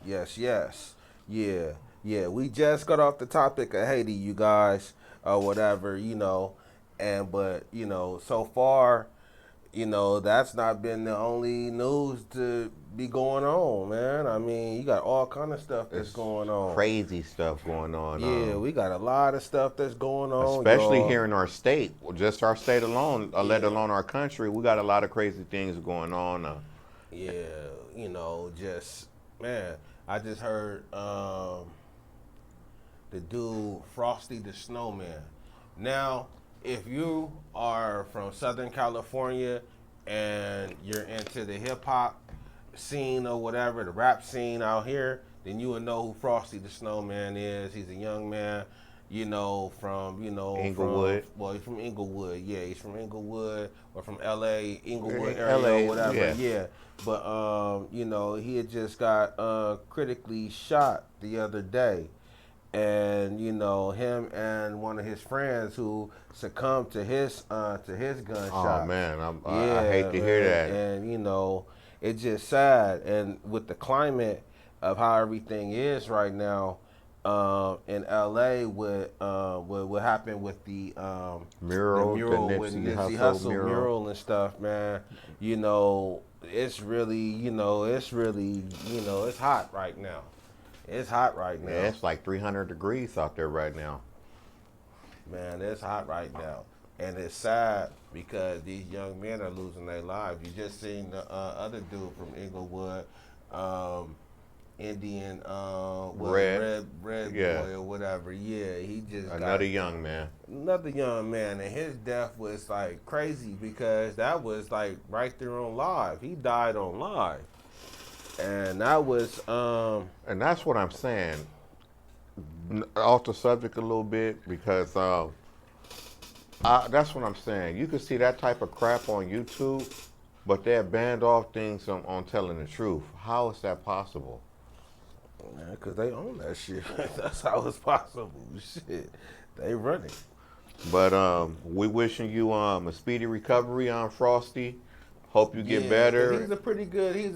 Yes, yes. Yeah, yeah. We just got off the topic of Haiti, you guys, or whatever, but so far, that's not been the only news to be going on, man. I mean, you got all kind of stuff that's It's going on. crazy stuff going on. Yeah, we got a lot of stuff that's going on, Especially y'all. here in our state, well, just our state alone, let Yeah, alone our country, we got a lot of crazy things going on. yeah. Just man, I just heard the dude Frosty the Snowman. Now, if you are from Southern California and you're into the hip hop scene or whatever, the rap scene out here, then you would know who Frosty the Snowman is. He's a young man, from Inglewood, well, he's from Inglewood. Yeah, he's from Inglewood or from LA, Inglewood area or LA, whatever. yeah. Yeah. But he had just got critically shot the other day, and him and one of his friends who succumbed to his Oh gunshot. man, I hate Yeah, to hear man, that. and it's just sad. And with the climate of how everything is right now in LA, with what happened with the Mural, the mural with Nipsey Nipsey Hussle Hussle mural. mural and stuff, man. It's hot right now. It's hot right Yeah, now. it's like 300 degrees out there right now. Man, it's hot right now. And it's sad because these young men are losing their lives. You just seen the other dude from Inglewood, Indian, red Yeah, boy or whatever. Yeah, he just got another young man. another young man, and his death was like crazy because that was like right there on live. He died on live, and that was And that's what I'm saying. Off the subject a little bit because that's what I'm saying. You can see that type of crap on YouTube, but they're banned off things on telling the truth. How is that possible? because they own that shit. That's how it's possible. Shit, they running. But we wishing you a speedy recovery on Frosty. Hope you get Yeah, cause better. he's a pretty good, He's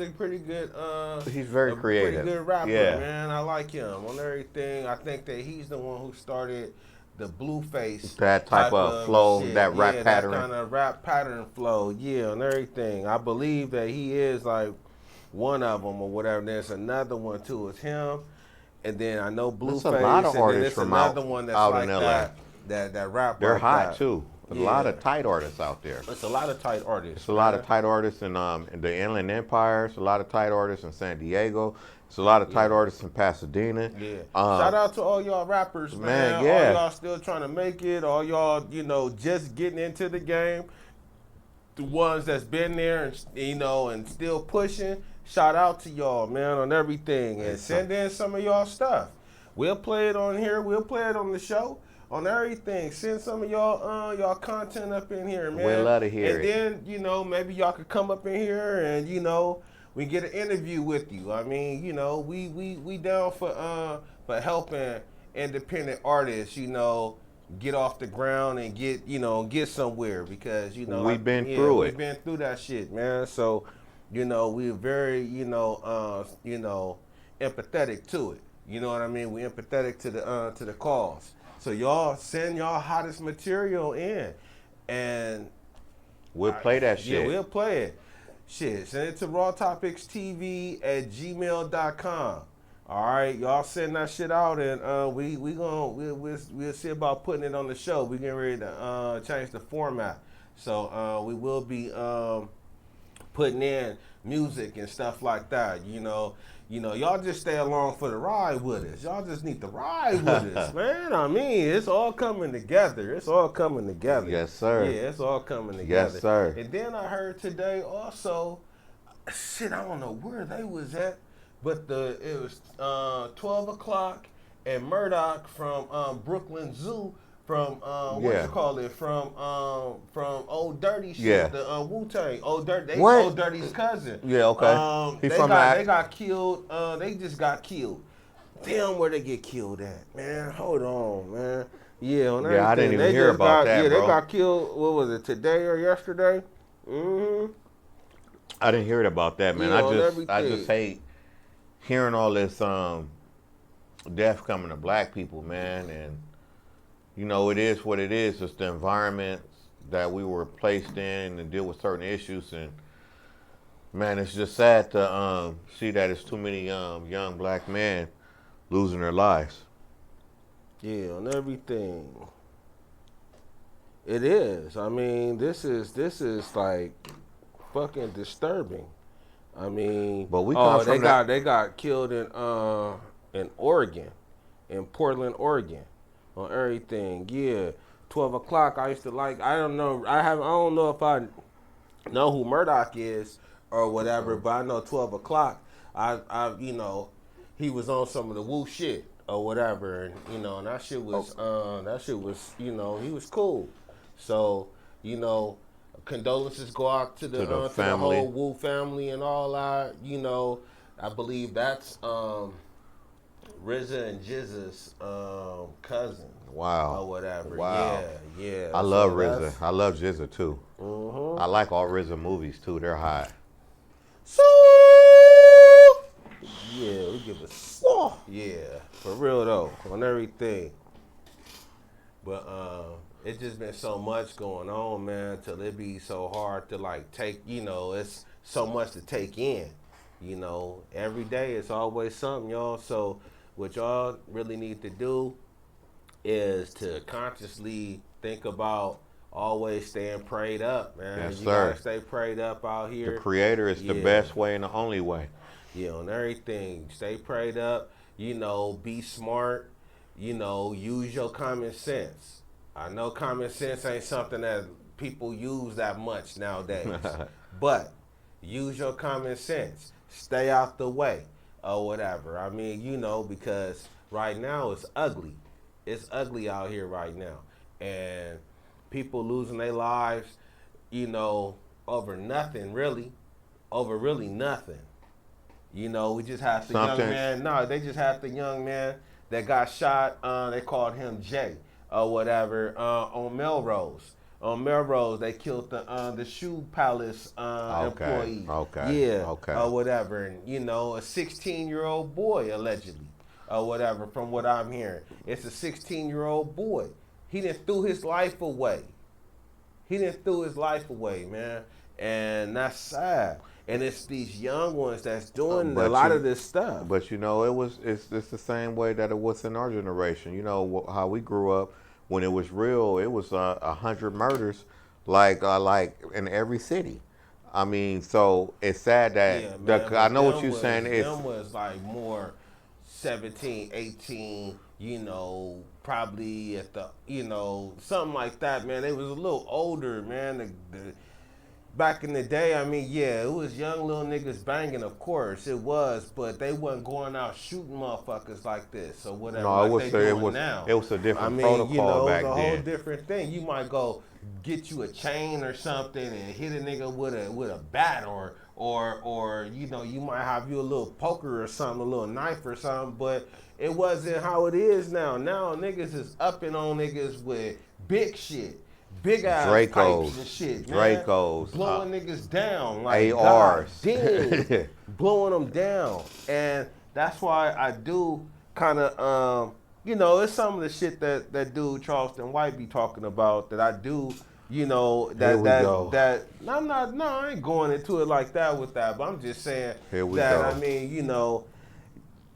very a pretty creative. good rapper, Yeah, man. I like him on everything. I think that he's the one who started the Blueface that type type of of flow, shit. that rap Yeah, that pattern. kind of rap pattern flow. Yeah, on everything. I believe that he is like one of them or whatever. There's another one too. It's him, and then I know There's a lot Blueface, of and then artists it's from another one that's out in like LA. that rap They're like hot that. too. A lot Yeah, of tight artists out there. it's a lot of tight It's artists, a lot man. of tight artists in the Inland Empire. It's a lot of tight artists in San Diego. It's a lot of tight Yeah. artists in Pasadena. Yeah. Shout Um, out to all y'all rappers, man, man. All yeah. y'all still trying to make it. All y'all, just getting into the game. The ones that's been there and and still pushing. Shout out to y'all, man, on everything. And send in some of y'all stuff. We'll play it on here. We'll play it on the show. On everything. Send some of y'all content up in here, We man. love to hear And it. then, maybe y'all could come up in here and we get an interview with you. I mean, we down for helping independent artists, get off the ground and get somewhere because We've been through we've it. been through that shit, man. So, we're very empathetic to it. You know what I mean? We're empathetic to the cause. So y'all send y'all hottest material in, and We'll play that yeah, shit. we'll play it. Shit, send it to rawtopicstv@gmail.com. All right, y'all send that shit out, and we'll see about putting it on the show. We getting ready to change the format, so we will be putting in music and stuff like that. Y'all just stay along for the ride with us. Y'all just need to ride with us, man. I mean, it's all coming together. It's all coming together. Yes, sir. Yeah, it's all coming together. Yes, sir. And then I heard today also, shit, I don't know where they was at, but it was 12 o'clock, and Murdoch from Brooklyn Zoo, from Yeah. from Old Dirty shit, Yeah. the Wu-Tang, Old Dirty, What? Old Dirty's cousin. Yeah, okay. He from they got killed. They just got killed. Damn, where they get killed at, man? Hold on, man. Yeah, on Yeah, I didn't everything. even They hear just about that, Yeah, bro. they got killed. What was it, today or yesterday? I didn't hear it about that, man. Yeah, on I everything. just hate hearing all this death coming to black people, man, and you know, it is what it is. It's the environment that we were placed in to deal with certain issues, and man, it's just sad to see that it's too many young black men losing their lives. Yeah, on everything. It is. I mean, this is like fucking disturbing. I mean, But we come from they got killed in Oregon, in Portland, Oregon, on everything. Yeah, 12 o'clock. I used to like. I don't know. I don't know if I know who Murdoch is or whatever, but I know 12 o'clock. You know, he was on some of the woo shit or whatever, and you know, and that shit was you know, he was cool. So, you know, condolences go out to the whole Wu family and all that. You know, I believe that's RZA and Jizza's cousin. Wow. Or whatever. Wow. Yeah. I love RZA. I love Jizza too. Mm-hmm. I like all RZA movies too. They're hot. So yeah, we give a yeah, for real though, on everything. But it's just been so much going on, man, till it be so hard to like take, you know, it's so much to take in. You know, every day it's always something, y'all. So what y'all really need to do is to consciously think about always staying prayed up, man. Yes, you sir. gotta stay prayed up out here. The Creator is the best way and the only way. Yeah, on everything. Stay prayed up. You know, be smart. You know, use your common sense. I know common sense ain't something that people use that much nowadays, but use your common sense. Stay out the way or whatever. I mean, you know, because right now it's ugly. It's ugly out here right now. And people losing their lives, you know, over nothing really. Over really nothing. You know, we just have the young man. No, they just have the young man that got shot. They called him Jay or whatever on Melrose. On Melrose, they killed the Shoe Palace employee. Okay. Yeah. Okay. Or whatever. And, you know, a 16-year-old boy, allegedly. Or whatever, from what I'm hearing. It's a 16-year-old boy. He done threw his life away. Man. And that's sad. And it's these young ones that's doing a lot of this stuff. But you know, it's the same way that it was in our generation. You know how we grew up when it was real. It was 100 murders, like in every city. I mean, so it's sad that I know what you're saying. Them was like more 17, 18. You know, probably at the, you know, something like that. Man, they was a little older, man. Back in the day, I mean, yeah, it was young little niggas banging, of course, it was, but they wasn't going out shooting motherfuckers like this or whatever. No, it was a different protocol, you know, back it was a then. whole different thing. You might go get you a chain or something and hit a nigga with a bat or you know, you might have you a little poker or something, a little knife or something, but it wasn't how it is now. Now niggas is upping on niggas with big shit. Big ass pipes and shit, man. Dracos, blowing niggas down like ARs, damn, blowing them down, and that's why I do kind of, you know, it's some of the shit that dude Charleston White be talking about that I do, you know, that I ain't going into it like that with that, but I'm just saying I mean, you know,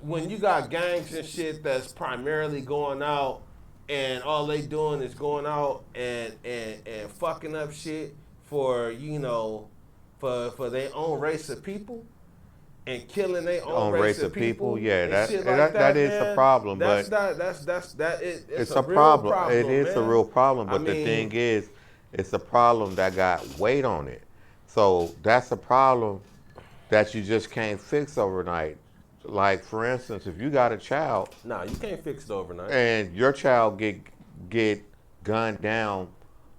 when you got gangs and shit that's primarily going out. And all they doing is going out and fucking up shit for, you know, for their own race of people and killing their own race of people. Yeah, that is a problem. It's a problem. It is a real problem. But the thing is, it's a problem that got weight on it. So that's a problem that you just can't fix overnight. Like, for instance, if you got a child... Nah, you can't fix it overnight. And your child get gunned down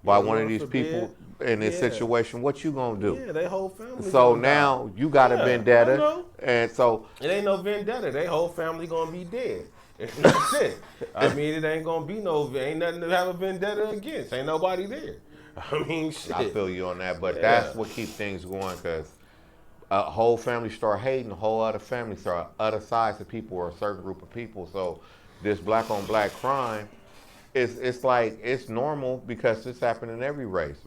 by one of these people in this situation, what you gonna do? Yeah, they whole family. So now you got a vendetta. And so... It ain't no vendetta. They whole family gonna be dead. That's it. I mean, it ain't gonna be ain't nothing to have a vendetta against. Ain't nobody there. I mean, shit. I feel you on that, but that's what keeps things going, because a whole family start hating, a whole other family start other sides of people or a certain group of people. So this black on black crime, it's like it's normal because it's happening in every race.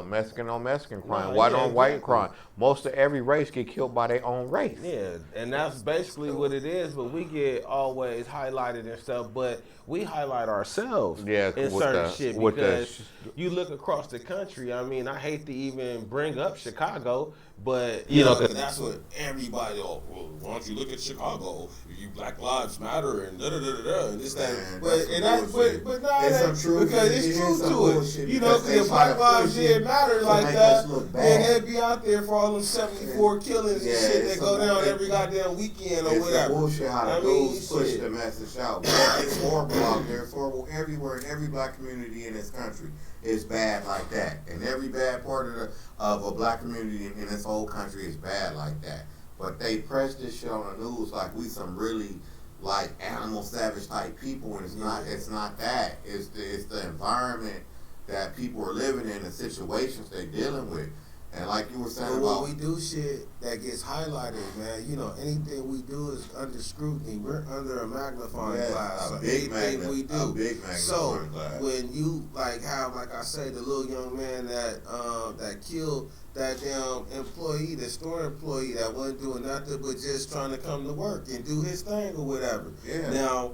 Mexican on Mexican crime, No, white yeah, on white exactly. crime. Most of every race get killed by their own race. Yeah, and that's basically what it is. But we get always highlighted and stuff. But we highlight ourselves Yeah, in with certain the shit with the because you look across the country. I mean, I hate to even bring up Chicago, but you know, 'cause that's what everybody. Oh, well, why don't you look at Chicago? You Black Lives Matter and da da da da and this that. Man, But nah, it's that, some truth. because it's true some to bullshit it. You know, because because they if try Black to Lives push it didn't matter to like make that, us look then bad. they'd be out there for all them 74 killings Yeah, and shit it's that go some- down it- every goddamn weekend or It's whatever. some bullshit how the I mean, dudes push shit. the message out. But it's horrible out there. It's horrible everywhere in every black community in this country. It's bad like that. And every bad part of a black community in this whole country is bad like that. But they press this shit on the news like we some really like animal savage type people, and it's not. It's not that. It's the environment that people are living in, the situations they're dealing with. And like you were saying But about when we do shit that gets highlighted, man, you know, anything we do is under scrutiny. We're under a magnifying glass. a big anything we do. a big magnifying So glass. when you have, like I say, the little young man that killed that damn employee, the store employee that wasn't doing nothing but just trying to come to work and do his thing or whatever. Yeah. Now,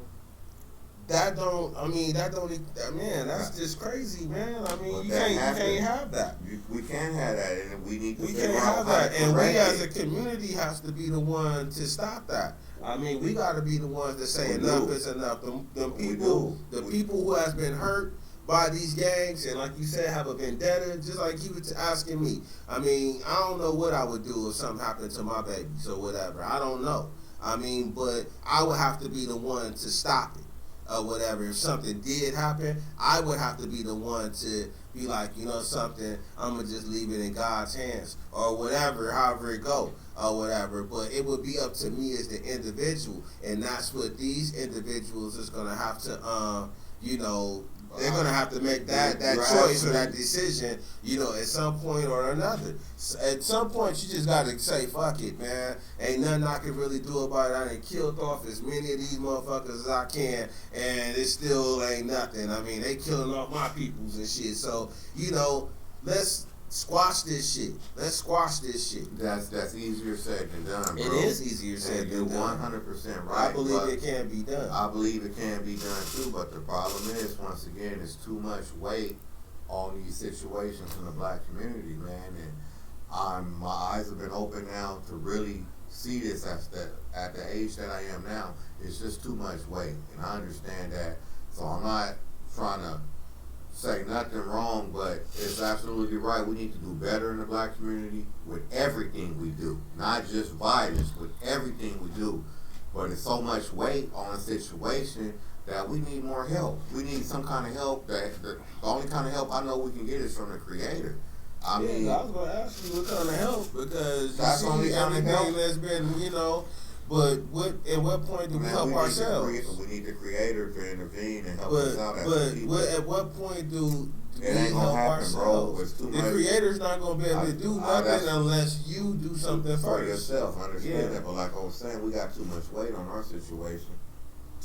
man, that's just crazy, man. I mean, But you that can't happened. have that. We can't have that, and we need to We figure can't out have how that, to and we correct as a it. community has to be the one to stop that. I mean, we got to be the ones that say We enough do. is enough. Them We people, do. the people who has been hurt by these gangs, and like you said, have a vendetta, just like you were asking me. I mean, I don't know what I would do if something happened to my babies or whatever. I don't know. I mean, but I would have to be the one to stop it. Or whatever. If something did happen, I would have to be the one to be like, you know something, I'm gonna just leave it in God's hands or whatever, however it go or whatever. But it would be up to me as the individual, and that's what these individuals is gonna have to, you know, they're gonna have to make that choice or that decision, you know, at some point or another. At some point, you just gotta say, fuck it, man. Ain't nothing I can really do about it. I done killed off as many of these motherfuckers as I can, and it still ain't nothing. I mean, they killing off my peoples and shit. So, you know, let's squash this shit. Let's squash this shit. That's easier said than done, bro. It is easier said than done. 100% right. I believe but it can be done. I believe it can be done too, but the problem is, once again, it's too much weight on these situations in the black community, man. And my eyes have been open now to really see this at the age that I am now. It's just too much weight, and I understand that. So I'm not trying to say nothing wrong, but it's absolutely right. We need to do better in the black community with everything we do, not just violence, with everything we do. But it's so much weight on a situation that we need more help. We need some kind of help. The only kind of help I know we can get is from the Creator. I mean, I was going to ask you what kind of help, because That's you only see kind of everything help. that's been, you know, but at what point do we help ourselves? We need the Creator to intervene and help us out as a people. At what point do we It ain't gonna help happen, bro. ourselves? It's too The much. Creator's not going to be able to do nothing that's- unless you do something for first. yourself, I understand Yeah. that, but like I was saying, we got too much weight on our situation,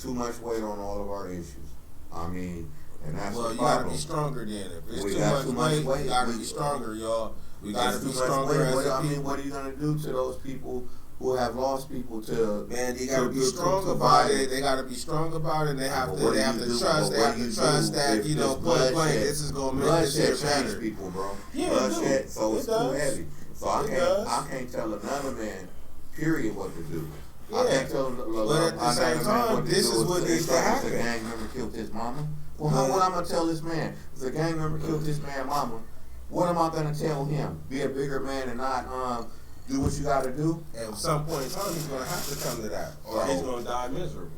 too much weight on all of our issues. I mean, and that's Well, the you got to problem. be stronger then. If it's We too got much weight, weight. you got to We- be stronger, y'all. We got to It's be too much stronger weight. as a I mean, people. what are you gonna do to those people who have lost people to? Man, they gotta be to strong about violence? it. They gotta be strong about it. And they have But to. what They do have you to do? trust. But They what have do to you trust do that, if you know, this point blank, bloodshed- this is gonna make this Bloodshed shit change better. people, bro. Yeah, it Bloodshed, do. so It it's too does. heavy. So It does. I can't tell another man, period, what to do. Yeah. I can't tell But at the same time, this is what needs to If happen. a gang member killed his mama, well, how would I gonna tell this man? If a gang member killed his man mama, what am I gonna tell him? Be a bigger man and not do what you gotta do? At some point in time, he's gonna have to come to that, or he's gonna die miserable.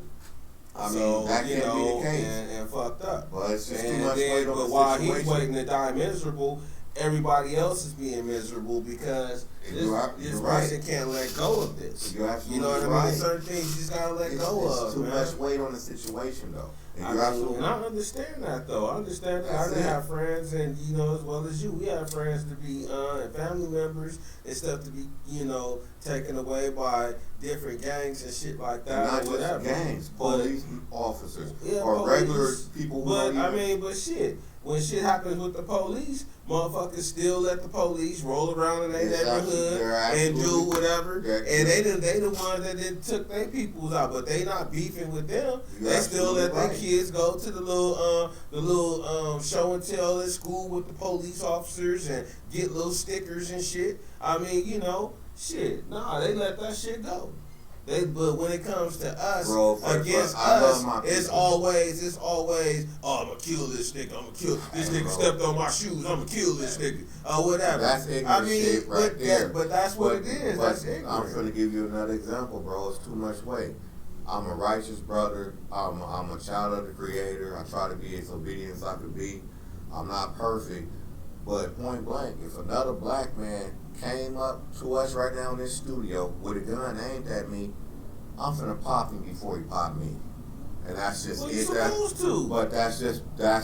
I mean, that you can't know, be the case. and fucked up. But it's just too And much then, weight on but the while situation. he's waiting to die miserable, everybody else is being miserable because this person can't let go of this. You're absolutely you know what I mean? right. Certain things you just gotta let go of. It's too man. much weight on the situation, though. And I you're absolutely mean, I understand that though. I understand that. I didn't have friends, and you know, as well as you, we have friends to be and family members and stuff to be, you know, taken away by different gangs and shit like that. And not or whatever. just gangs, police officers, Yeah, or police, regular people who But don't I even. mean, but shit. When shit happens with the police, motherfuckers still let the police roll around in their neighborhood and do whatever. And they the ones that then took their peoples out, but they not beefing with them. They still let their kids go to the little show and tell at school with the police officers and get little stickers and shit. I mean, you know, shit. Nah, they let that shit go. But when it comes to us, against us, it's always, oh, I'm gonna kill this nigga. I'm gonna kill this nigga. Stepped on my shoes. I'm gonna kill this nigga. Or whatever. That's ignorant shit right there. But that's what it is. That's ignorant. I'm gonna give you another example, bro. It's too much weight. I'm a righteous brother. I'm a child of the Creator. I try to be as obedient as I could be. I'm not perfect, but point blank, if another black man came up to us right now in this studio with a gun aimed at me, I'm finna pop him before he pop me. And that's just well, it. You're supposed to. But that's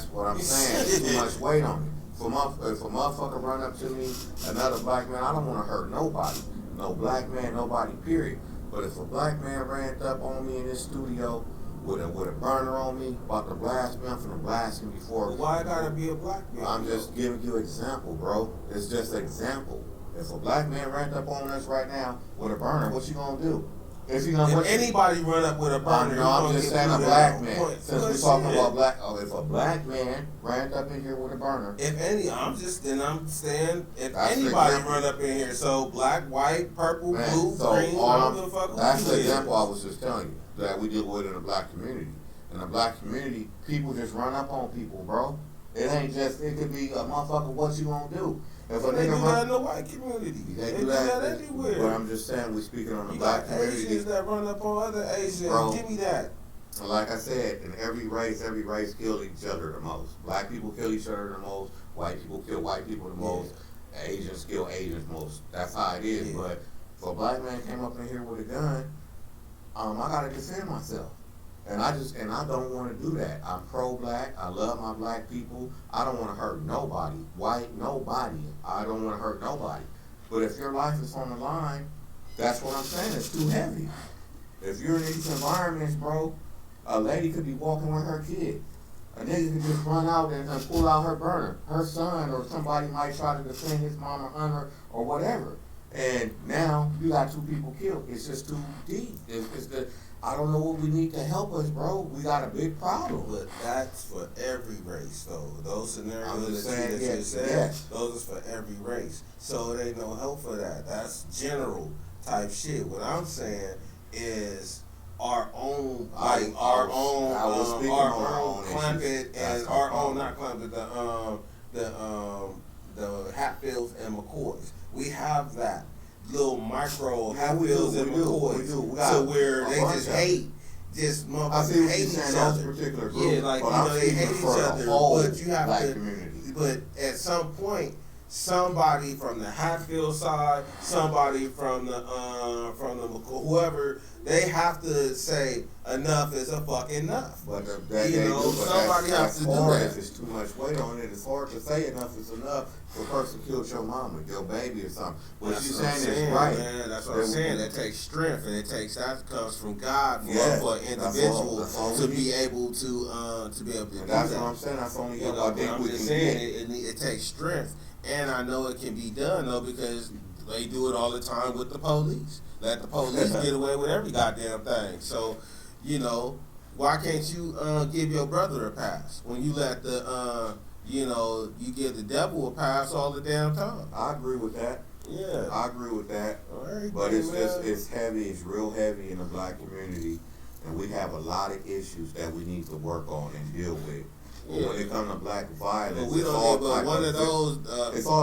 what I'm saying. It's too much weight on me. If a motherfucker run up to me, another black man, I don't want to hurt nobody. No black man, nobody, period. But if a black man ran up on me in this studio with a burner on me, about to blast me, I'm finna blast him before. Well, why gotta be a black man? I'm just giving you an example, bro. It's just an example. If a black man ran up on us right now with a burner, what you gonna do? If anybody run up with a burner, no, I'm just saying a black man. Since we're talking about black, if a black man ran up in here with a burner, if saying if anybody run up in here, so black, white, purple, blue, green, that's the example I was just telling you that we deal with in the black community. In the black community, people just run up on people, bro. It ain't just. It could be a motherfucker. What you gonna do? If a they nigga do that in the white community. They do that everywhere. But I'm just saying, we speaking on the you black got community. Asians that run up on other Asians. Bro, give me that. Like I said, in every race kill each other the most. Black people kill each other the most. White people kill white people the most. Asians kill Asians most. That's how it is. Yeah. But if a black man came up in here with a gun, I gotta defend myself. And I don't want to do that. I'm pro-black. I love my black people. I don't want to hurt nobody. White, nobody. I don't want to hurt nobody. But if your life is on the line, that's what I'm saying. It's too heavy. If you're in these environments, bro, a lady could be walking with her kid. A nigga could just run out and pull out her burner. Her son or somebody might try to defend his mom or hunter or whatever. And now you got two people killed. It's just too deep. I don't know what we need to help us, bro. We got a big problem. But that's for every race, though. Those scenarios that you just said, those is for every race. So it ain't no help for that. That's general type shit. What I'm saying is our own, like our own Clampett and our own, not Clampett, the Hatfields and McCoys. We have that. Little micro Hatfields and McCoys, so where they just hate, just motherfuckers hate each other. Yeah, like you know they hate each other, but you have to. Community. But at some point, somebody from the Hatfield side, somebody from the whoever, they have to say enough is a fucking enough. But somebody has to do that. If it's too much weight on it, it's hard to say enough is enough. The person killed your mama, your baby, or something. What you're saying is right. Man, that's what I'm saying. It takes strength, and that comes from God for an individual to be able to do that. That's what I'm saying. That's only help I think we can get. It takes strength, and I know it can be done though because they do it all the time with the police. Let the police get away with every goddamn thing. So, you know, why can't you give your brother a pass when you let you give the devil a pass all the damn time? I agree with that. Yeah. I agree with that. All right, but it's heavy. It's real heavy in the black community, and we have a lot of issues that we need to work on and deal with. Yeah. When it comes to black violence, it's all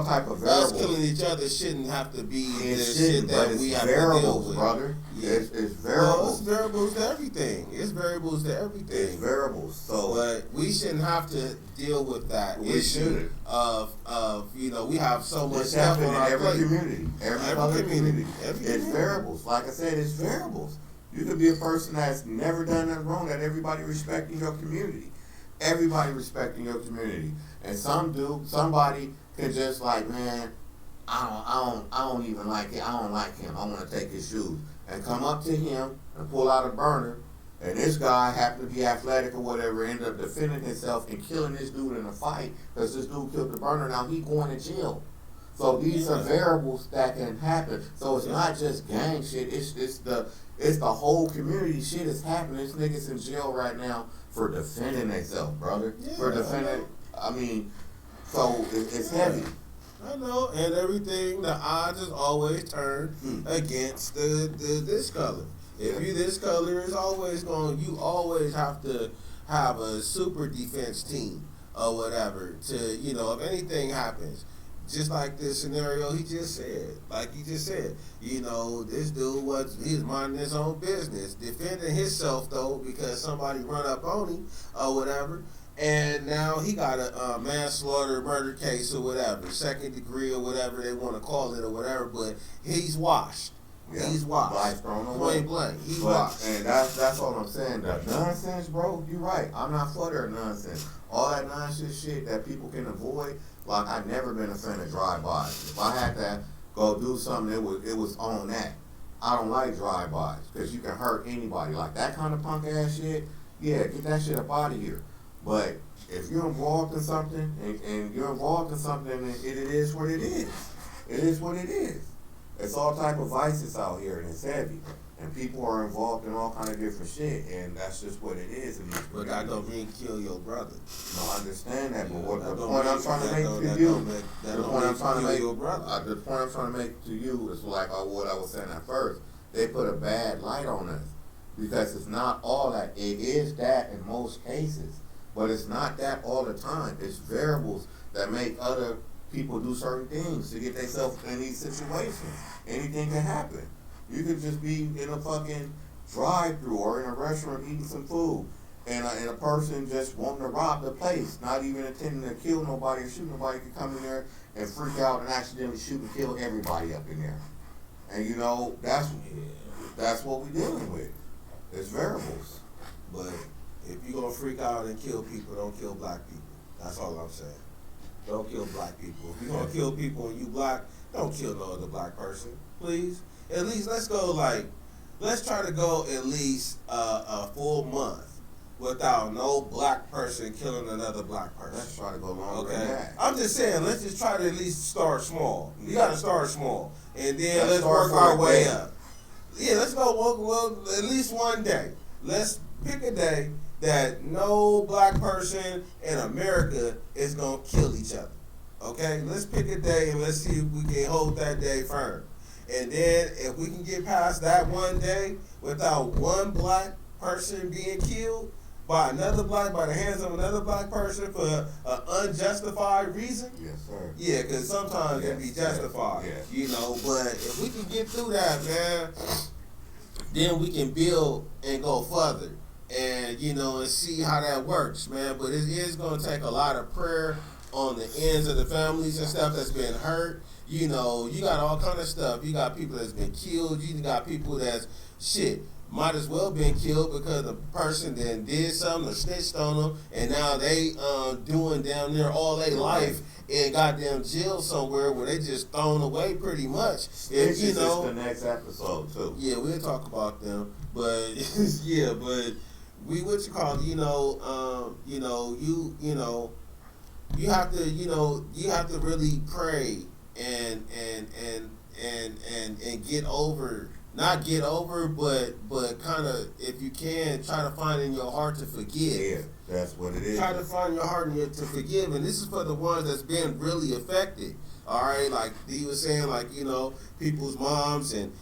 type of variables. Us killing each other shouldn't have to be the shit that we have to deal with. Brother. Yeah. It's variables. Well, it's variables to everything. It's variables to everything. It's variables. So, but we shouldn't have to deal with that We issue shouldn't. of we have so much it's stuff happening on in our every plate. community. Every other community. Every It's community. variables. Like I said, it's variables. You could be a person that's never done nothing wrong, that everybody respecting your community. Everybody respecting your community. And somebody can just like, man, I don't even like it. I don't like him. I want to take his shoes. And come up to him and pull out a burner. And this guy happened to be athletic or whatever, ended up defending himself and killing this dude in a fight because this dude killed the burner. Now he going to jail. So these are variables that can happen. So it's not just gang shit. It's the whole community shit is happening. This niggas in jail right now for defending themselves, brother. Yeah, for defending. I mean, so it's heavy. I know, and everything. The odds is always turned against the this color. If you this color is always going, you always have to have a super defense team or whatever to if anything happens. Just like this scenario he just said, this dude he was minding his own business, defending himself though because somebody run up on him or whatever, and now he got a manslaughter murder case or whatever, second degree or whatever they want to call it or whatever, but he's washed. Yeah. He's washed. Life thrown away. Point blank. He's washed. And that's all I'm saying. That nonsense, bro, you're right. I'm not for that nonsense. All that nonsense shit that people can avoid, like I've never been a fan of drive-bys. If I had to go do something, it was on that. I don't like drive-bys because you can hurt anybody. Like that kind of punk ass shit, yeah, get that shit up out of here. But if you're involved in something and you're involved in something, it is what it is. It is what it is. It's all type of vices out here, and it's heavy. And people are involved in all kind of different shit, and that's just what it is. But that don't mean kill your brother. No, I understand that, but Yeah, the point I'm trying to make to you, the point I'm trying to make to you is like what I was saying at first. They put a bad light on us because it's not all that. It is that in most cases, but it's not that all the time. It's variables that make other people do certain things to get themselves in these situations. Anything can happen. You could just be in a fucking drive-through or in a restaurant eating some food, and a person just wanting to rob the place, not even intending to kill nobody or shoot nobody, could come in there and freak out and accidentally shoot and kill everybody up in there. And that's what we're dealing with. It's variables. But if you're gonna freak out and kill people, don't kill black people. That's all I'm saying. Don't kill black people. If you're gonna kill people and you black, don't kill no other black person, please. At least let's try to go at least a full month without no black person killing another black person. Let's try to go longer than Okay, that. I'm just saying, let's just try to at least start small. You gotta start small, and then let's start work for our a way day. up. Yeah, let's go. Well, at least one day. Let's pick a day that no black person in America is gonna kill each other. Okay, let's pick a day and let's see if we can hold that day firm. And then if we can get past that one day without one black person being killed by the hands of another black person for an unjustified reason. Yes, sir. Yeah, because sometimes it be justified, but if we can get through that, man, then we can build and go further and, and see how that works, man. But it is going to take a lot of prayer on the ends of the families and stuff that's been hurt. You got all kind of stuff. You got people that's been killed. You got people that's, might as well been killed because the person then did something or snitched on them, and now they doing down there all their life in goddamn jail somewhere where they just thrown away pretty much. This is the next episode too. Yeah, we'll talk about them, but but we you have to really pray and get over. Not get over, but kind of, if you can, try to find in your heart to forgive. Yeah, that's what it is. Try to find your heart to forgive, and this is for the ones that's been really affected. All right, like he was saying, people's moms and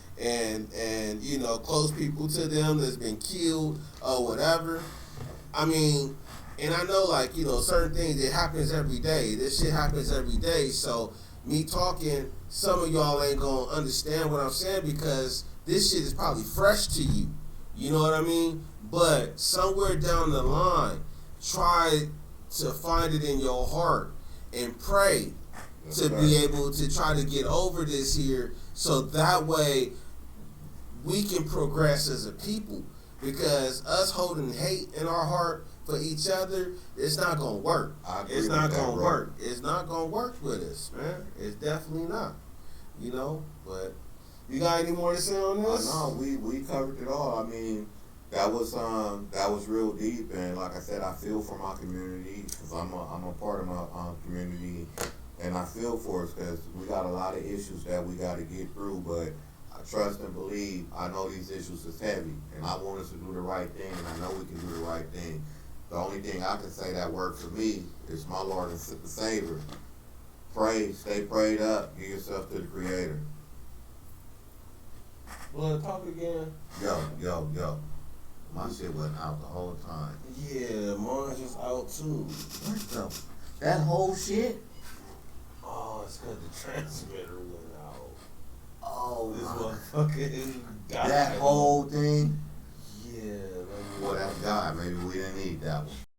close people to them that's been killed or whatever. I mean, and I know certain things, it happens every day. This shit happens every day. So me talking, some of y'all ain't gonna understand what I'm saying because this shit is probably fresh to you. You know what I mean? But somewhere down the line, try to find it in your heart and pray to be able to try to get over this here, so that way we can progress as a people. Because us holding hate in our heart for each other, it's not gonna work. It's not gonna work. It's not gonna work with us, man. It's definitely not. You know, but you got any more to say on this? No, we covered it all. I mean, that was real deep, and like I said, I feel for my community because I'm a part of my community, and I feel for us because we got a lot of issues that we got to get through. But I trust and believe. I know these issues is heavy, and I want us to do the right thing, and I know we can do the right thing. The only thing I can say that worked for me is my Lord and Savior. Pray, stay prayed up, give yourself to the Creator. Blood, talk again. Yo. My shit wasn't out the whole time. Yeah, mine's just out too. What the? That whole shit? Oh, it's because the transmitter went out. Oh, This my. motherfucker died. That whole thing? Yeah. Well, that guy, maybe we didn't need that one.